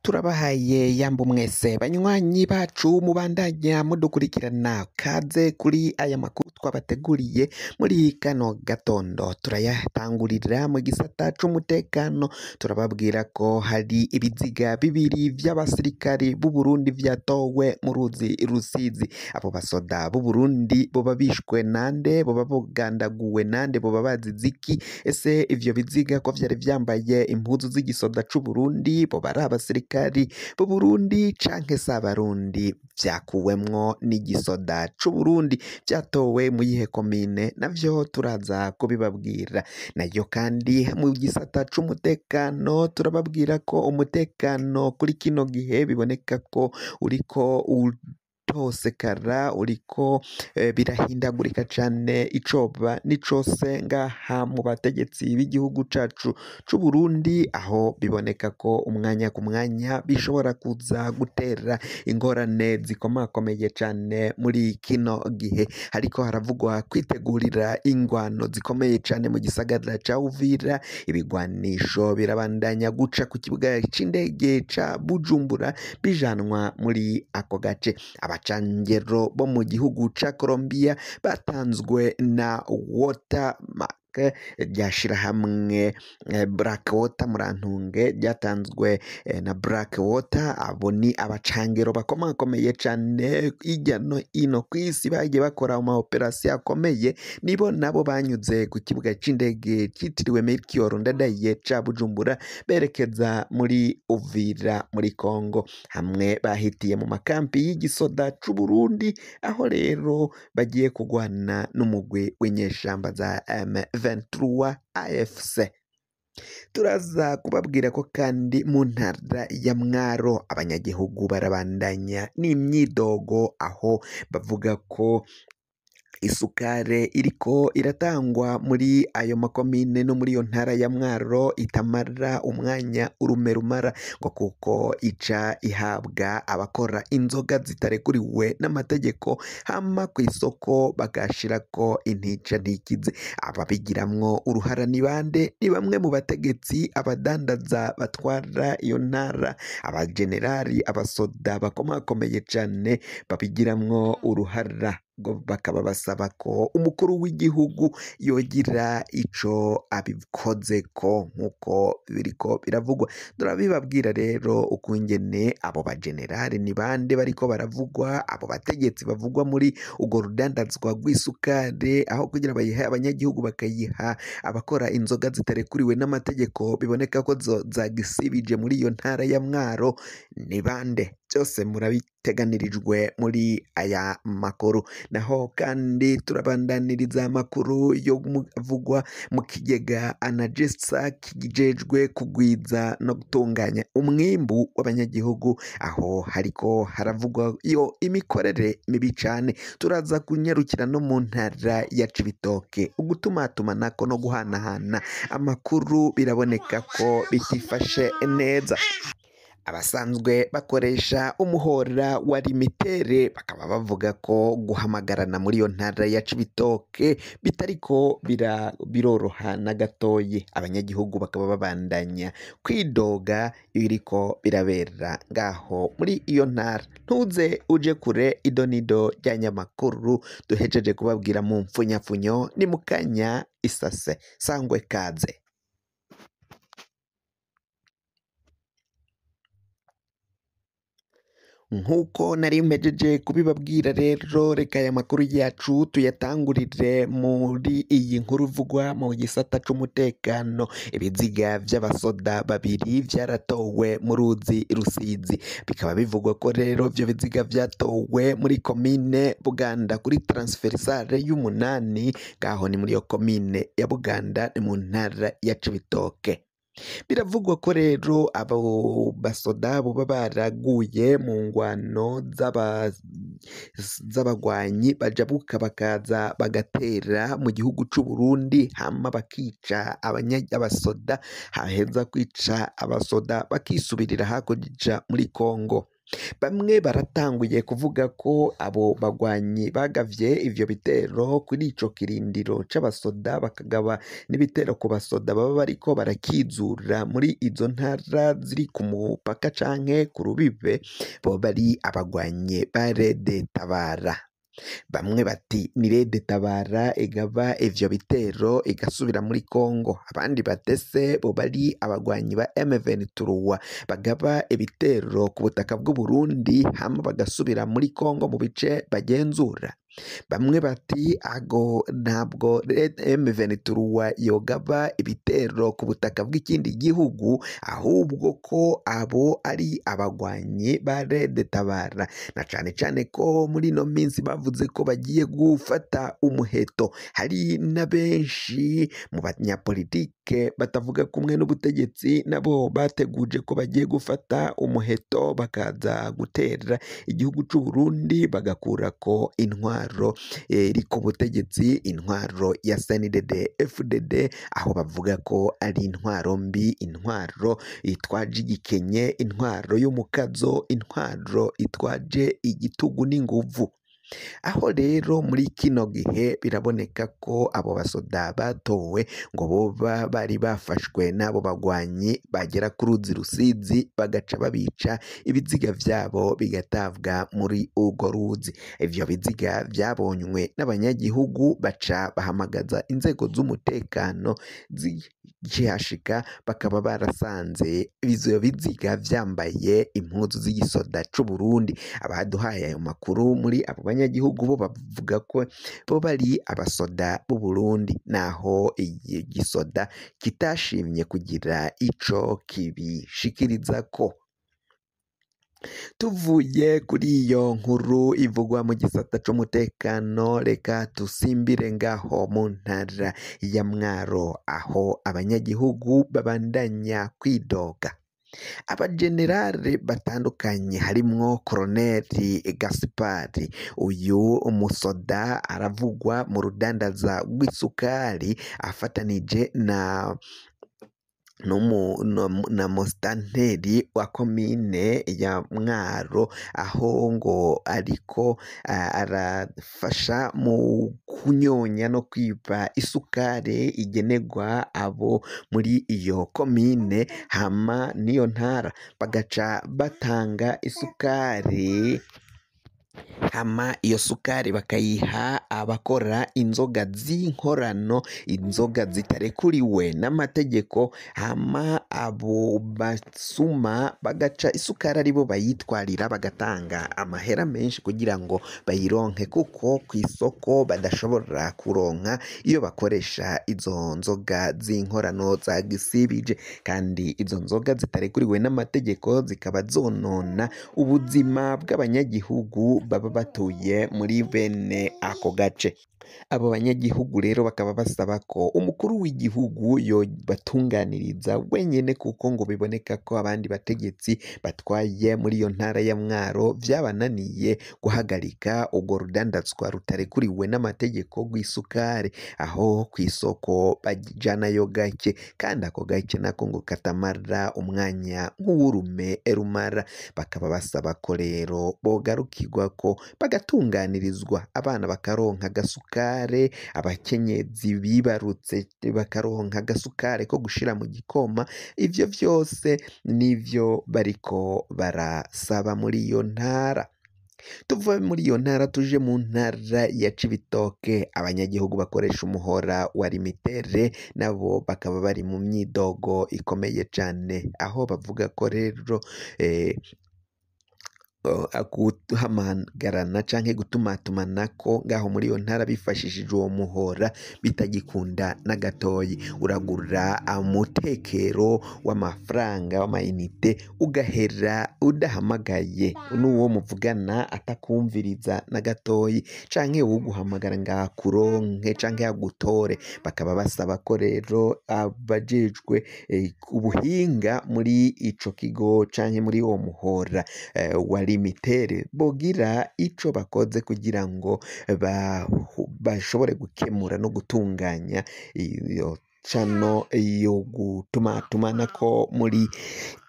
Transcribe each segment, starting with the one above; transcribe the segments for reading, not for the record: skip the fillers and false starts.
Turabahaye yambu mwese banywanyi bacu mubandanya mudukurikirana kaze kuri aya makuru twabateguriye muri kano gatondo turayatangurira mu gisata c'umutekano turababwira ko hari ibiziga bibiri vy'abasirikari b'u Burundi vyatowe mu ruzi Rusizi. Abo basoda b'u Burundi boba bishwe nande, boba bogandaguwe nande, boba bazize iki? Ese ivyo biziga ko vyari vyambaye impuzu z'igisoda c'u Burundi boba ari abasirikari b'u Burundi canke si abarundi? Vyakuwemwo n'igisoda c'u Burundi, vyatowe mu yihe komine? Navyo turaza kubibabwira. Nayo kandi mu gisata c'umutekano turababwira ko umutekano kuri kino gihe biboneka ko uriko utosekara, uriko birahindagurika cane icoba n'icose ngaha mu bategetsi b'igihugu cacu c'u Burundi, aho biboneka ko umwanya ku mwanya bishobora kuza gutera ingorane zikomakomeye cane muri kino gihe. Hariko haravugwa kwitegurira ingwano zikomeye cane mu gisagara ca Uvira, ibigwanisho birabandanya guca ku kibuga c'indege ca Bujumbura bijanwa muri ako gace. Abacangero bo mu gihugu ca Colombia batanzwe na Watermark ryashirahamwe Blackwater Murantunge, ryatanzwe na Blackwater. Abo ni abacangero bakomakomeye cane hirya no hino kw'isi bagiye bakora ama operasiyo akomeye, nibo nabo banyuze ku kibuga c'indege citiriwe Melchior Ndadaye ca Bujumbura berekeza muri Uvira muri Congo, hamwe bahitiye mu makampi y'igisoda c'u Burundi, aho rero bagiye kugwana n'umugwi w'inyeshamba za M23 AFC. Turaza kubabwira ko kandi mu ntara ya Mwaro abanyagihugu barabandanya n'imyidogo, aho bavuga ko isukare iriko iratangwa muri ayo makomine no muri iyo ntara ya Mwaro itamara umwanya urume rumara, ngo kuko ica ihabwa abakora inzoga zitarekuriwe n'amategeko, hama ku isoko bagashirako intica ntikize. Ababigiramwo uruhara ni bande? Ni bamwe mu bategetsi, abadandaza batwara iyo ntara, abajenerali, abasoda bakomakomeye cane babigiramwo uruhara. Bakaba basaba ko umukuru w'igihugu yogira ico abikozeko nk'uko biriko biravugwa. Turabibabwira rero ukungene abo bajenerali ni bande bariko baravugwa, abo bategetsi bavugwa muri urwo rudandazwa rw'isukari, aho kugira bayihe abanyagihugu bakayiha abakora inzoga zitarekuriwe n'amategeko. Biboneka ko zagisibije muri iyo ntara ya Mwaro. Ni bande? Byose murabiteganirijwe muri aya makuru. Naho kandi turabandaniriza amakuru yo muvugwa mu kigega Anagesa kijejwe kugwiza no gutunganya umwimbu w'abanyagihugu, aho hariko haravugwa iyo imikorere mibi cane. Turaza kunyarukira no mu ntara ya Cibitoke, ugutumatumanako no guhanahana amakuru biraboneka ko bitifashe neza. Abasanzwe bakoresha umuhora wa limitere bakaba bavuga ko guhamagarana muri iyo ntara ya Cibitoke bitariko biroroha na gatoyi. Abanyagihugu bakaba babandanya kwidoga ibiriko birabera ngaho muri iyo ntara. Ntuze uje kure, idonido ry'anyamakuru duhejeje kubabwira mu mfunyafunyo ni mukanya isase. Sangwe kaze. Nk'uko nari mpejeje kubibabwira rero, reka aya makuru yacu tuyatangurire muri iyi nkuru ivugwa mu gisata c'umutekano. Ibiziga vy'abasoda babiri vyaratowe mu ruzi Rusizi. Bikaba bivugwa ko rero ivyo biziga vyatowe muri komine Buganda kuri transversale y'umunani, ngaho ni muri iyo komine ya Buganda, ni mu ntara ya Cibitoke. Biravugwa ko rero abo basoda boba baraguye mu ngwano z'abagwanyi bajabuka bakaza bagatera mu gihugu c'u Burundi, hama bakica abasoda, haheza kwica abasoda bakisubirira hakurya muri Congo. bamwe baratanguye kuvuga ko abo bagwanyi bagavye ivyo bitero kuri ico kirindiro c'abasoda, bakagaba n'ibitero ku basoda baba bariko barakizura muri izo ntara ziri ku mupaka canke ku rubibe, boba ari abagwanyi ba Rede Tabara. Bamwe bati ni Rede Tabara igaba ivyo bitero igasubira muri Kongo, abandi batese boba ari abagwanyi ba M23 bagaba ibitero ku butaka bw'u Burundi hama bagasubira muri Kongo mu bice bagenzura. Bamwe bati ago ntabwo M23 yogaba ibitero ku butaka bw'ikindi gihugu, ahubwo ko abo ari abagwanyi ba Rede Tabara, na cane cane ko muri no minsi bavuze ko bagiye gufata umuheto. Hari na benshi mu banyapolitike batavuga kumwe n'ubutegetsi nabo bateguje ko bagiye gufata umuheto bakaza gutera igihugu c'u Burundi bagakurako intwaro iri ku butegetsi, intwaro ya CNDD FDD, aho bavuga ko ari intwaro mbi, intwaro itwaje igikenye, intwaro y'umukazo, intwaro itwaje igitugu n'inguvu. Aho rero muri kino gihe biraboneka ko abo basoda batowe ngo boba bari bafashwe n'abo bagwanyi bagera ku ruzi Rusizi bagaca babica, ibiziga vyabo bigatabwa muri urwo ruzi. Ivyo biziga vyabonywe n'abanyagihugu baca bahamagaza inzego z'umutekano zihashika, bakaba barasanze ivyo biziga vyambaye impuzu z'igisoda c'u Burundi. Abaduhaye ayo makuru muri abo banyagihugu bo bavuga ko bo bari abasoda b'u Burundi, naho igisoda kitashimye kugira ico kibishikirizako. Tuvuye kuri iyo nkuru ivugwa mu gisata c'umutekano, reka tusimbire ngaho mu ntara ya Mwaro, aho abanyagihugu babandanya kwidoga. Abajenerali batandukanye harimwo Koloneli Gaspari, uyu umusoda aravugwa mu rudandaza rw'isukari afatanije na musitanteri wa komine ya Mwaro, aho ngo ariko arafasha mu kunyonya no kwiba isukari igenerwa abo muri iyo komine, hama niyo ntara bagaca batanga isukari, hama iyo sukari bakayiha abakora inzoga z'inkorano, inzoga zitarekuriwe n'amategeko, hama abo basuma bagaca isukari aribo bayitwarira bagatanga amahera menshi kugira ngo bayironke, kuko ku isoko badashobora kuronka iyo bakoresha izo nzoga z'inkorano za gisibije, kandi izo nzoga zitarekuriwe n'amategeko zikaba zonona ubuzima bw'abanyagihugu baba batuye muri bene ako gace. Abo banyagihugu rero bakaba basaba ko umukuru w'igihugu yobatunganiriza wenyene, kuko ngo biboneka ko abandi bategetsi batwaye muri iyo ntara ya Mwaro vyabananiye guhagarika urwo rudandazwa rutarekuriwe n'amategeko rw'isukari, aho ku isoko bajanayo gake, kandi ako gake nako ngo katamara umwanya nk'uwurume rumara. Bakaba basaba ko rero bogarukirwa ko bagatunganirizwa, abana bakaronka agasukari, abakenyezi bibarutse bakaronka agasukari ko gushira mu gikoma. Ivyo vyose nivyo bariko barasaba muri iyo ntara. Tuve muri iyo ntara tuje mu ntara ya Cibitoke, abanyagihugu bakoresha umuhora wa limitere nabo bakaba bari mu myidogo ikomeye cane, aho bavuga ko rero guhamagarana canke gutumatumanako ngaho muri iyo ntara bifashishije uwo muhora bitagikunda na gatoyi. Uragura umutekero w'amafaranga w'amayinite ugahera udahamagaye n'uwo muvugana atakumviriza na gatoyi, canke uguhamagara ngakuronke canke agutore. Bakaba basaba ko rero abajejwe ubuhinga muri ico kigo canke muri uwo muhora wa limitere bogira ico bakoze kugira ngo bashobore gukemura no gutunganya iyo cano yo gutumatumanako muri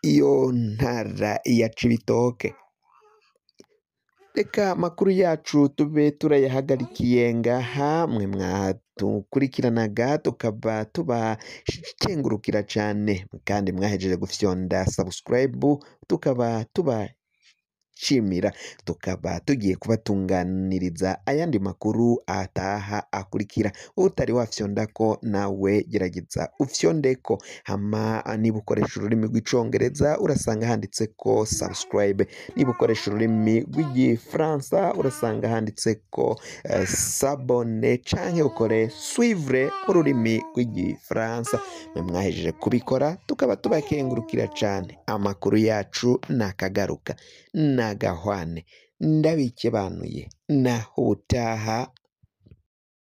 iyo ntara ya Cibitoke. reka makuru yacu tube turayahagarikiye ngaha mwe mwatukurikiranaga tukaba tubakengurukira cyane kandi mwahejeje gufyonda subscribe tukaba shimira tukaba tugiye kubatunganiriza ayandi makuru ataha akurikira utari wafyonda ko nawe gerageza ufyondeko hama niba ukoresha ururimi rw'icongereza urasanga handitse ko subscribe niba ukoresha ururimi rw'igifaransa urasanga handitse ko sabone canke ukore suivre mu rurimi rw'igifaransa mwe mwahejeje kubikora tukaba tubakengurukira cyane amakuru yacu nakagaruka nagahwane ndabikebanuye naho utaha